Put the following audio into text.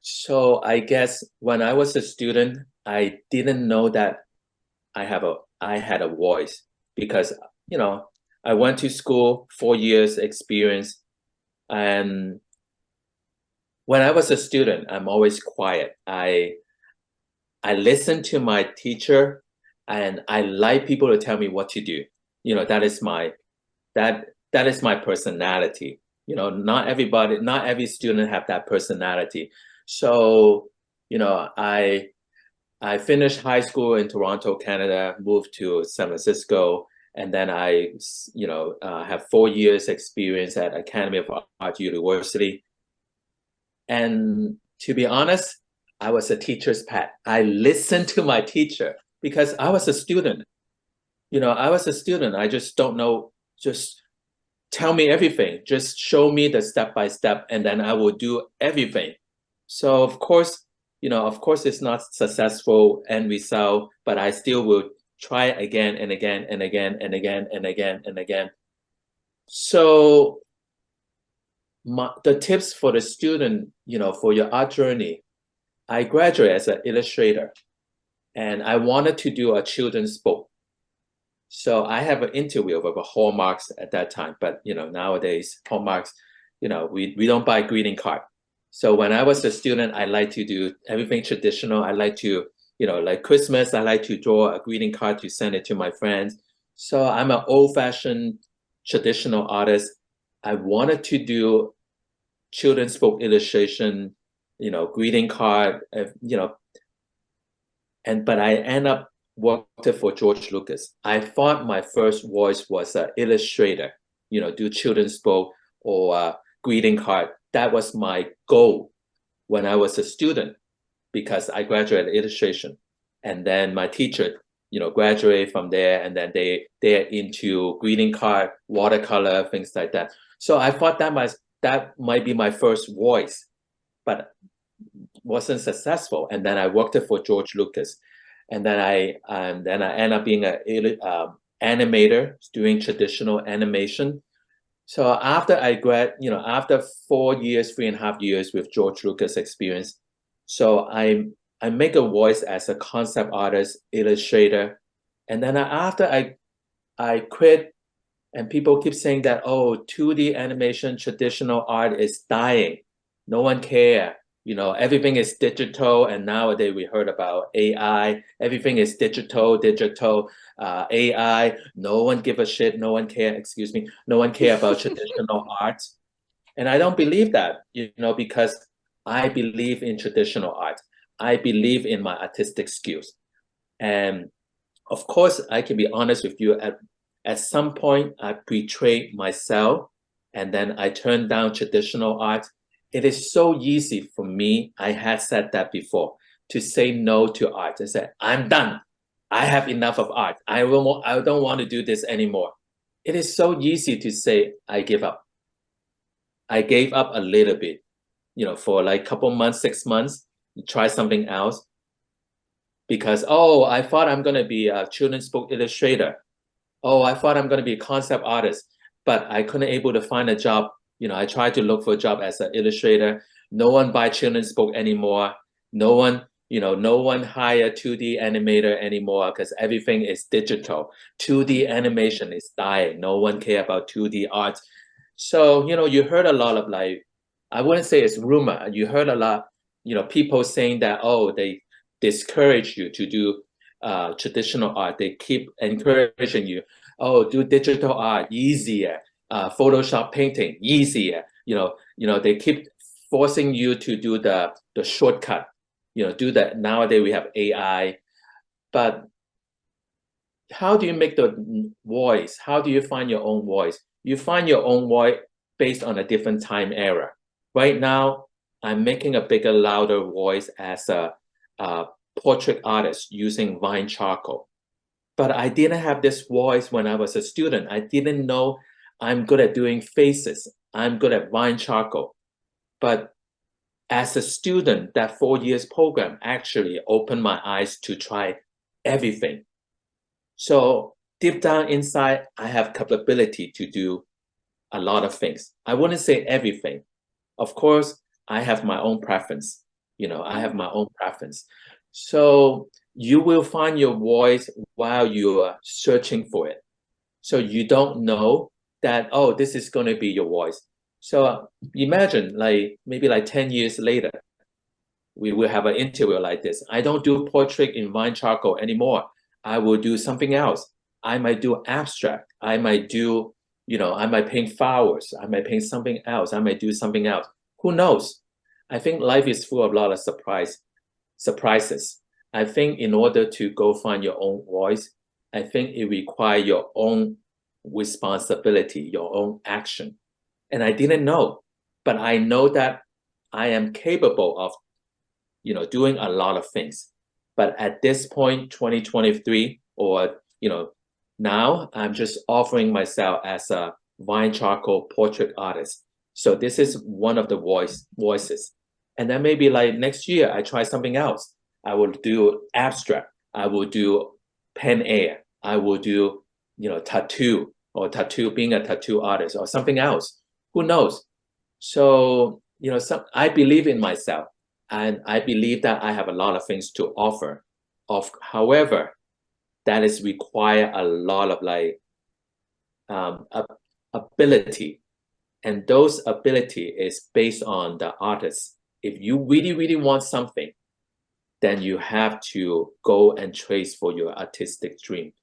So I guess when I was a student, I didn't know that I had a voice because you know I went to school, 4 years experience, and when I was a student, I'm always quiet. I listen to my teacher, and I like people to tell me what to do. That is that is my personality. Not every student have that personality. So, you know, I finished high school in Toronto, Canada, moved to San Francisco, and then have 4 years experience at Academy of Art University. And to be honest, I was a teacher's pet. I listened to my teacher because I was a student. I was a student. I just don't know, just tell me everything. Just show me the step by step, and then I will do everything. So of course it's not successful end result, but I still will try again and again and again and again and again and again. So the tips for the student, for your art journey, I graduated as an illustrator, and I wanted to do a children's book. So I have an interview with a Hallmarks at that time, but nowadays Hallmarks, we don't buy greeting card. So when I was a student, I like to do everything traditional. I like to, like Christmas, I like to draw a greeting card to send it to my friends. So I'm an old-fashioned traditional artist. I wanted to do children's book illustration, greeting card, but I end up worked for George Lucas. I thought my first voice was an illustrator, do children's book or greeting card. That was my goal when I was a student because I graduated illustration. And then my teacher, graduated from there, and then they're into greeting card, watercolor, things like that. So I thought that might be my first voice, but wasn't successful. And then I worked for George Lucas. And then I end up being an animator, doing traditional animation. So after after 4 years, 3.5 years with George Lucas experience, so I make a voice as a concept artist, illustrator, and then after I quit, and people keep saying that, oh, 2D animation, traditional art is dying, no one care. Everything is digital, and nowadays we heard about AI. Everything is digital, AI. No one give a shit. No one care. Excuse me. No one care about traditional art, and I don't believe that. Because I believe in traditional art. I believe in my artistic skills, and of course, I can be honest with you. At some point, I betrayed myself, and then I turned down traditional art. It is so easy for me, I had said that before, to say no to art. I said, I'm done. I have enough of art. I don't want to do this anymore. It is so easy to say, I give up. I gave up a little bit, for like a couple months, 6 months, try something else. Because, oh, I thought I'm going to be a children's book illustrator. Oh, I thought I'm going to be a concept artist, but I couldn't able to find a job. I tried to look for a job as an illustrator. No one buy children's book anymore. No one hire 2D animator anymore because everything is digital. 2D animation is dying. No one care about 2D art. So, you heard a lot of I wouldn't say it's rumor. You heard a lot, people saying that, oh, they discourage you to do traditional art. They keep encouraging you, oh, do digital art, easier. Photoshop painting, easier. They keep forcing you to do the shortcut. Do that. Nowadays we have AI, but how do you make the voice? How do you find your own voice? You find your own voice based on a different time era. Right now, I'm making a bigger, louder voice as a portrait artist using Vine charcoal. But I didn't have this voice when I was a student. I didn't know I'm good at doing faces. I'm good at Vine charcoal. But as a student, that 4 years program actually opened my eyes to try everything. So deep down inside, I have capability to do a lot of things. I wouldn't say everything. Of course, I have my own preference. I have my own preference. So you will find your voice while you are searching for it. So you don't know that, oh, this is going to be your voice. So imagine maybe 10 years later, we will have an interview like this. I don't do portrait in vine charcoal anymore. I will do something else. I might do abstract. I might do, I might paint flowers. I might paint something else. I might do something else. Who knows? I think life is full of a lot of surprises. I think in order to go find your own voice, I think it requires your own responsibility, your own action. And I didn't know, but I know that I am capable of doing a lot of things. But at this point, 2023, or, now I'm just offering myself as a vine charcoal portrait artist. So this is one of the voices. And then maybe next year, I try something else. I will do abstract. I will do pen air. I will do, tattoo being a tattoo artist or something else. Who knows? So, I believe in myself. And I believe that I have a lot of things to offer. However, that is require a lot of ability. And those ability is based on the artist. If you really, really want something, then you have to go and trace for your artistic dream.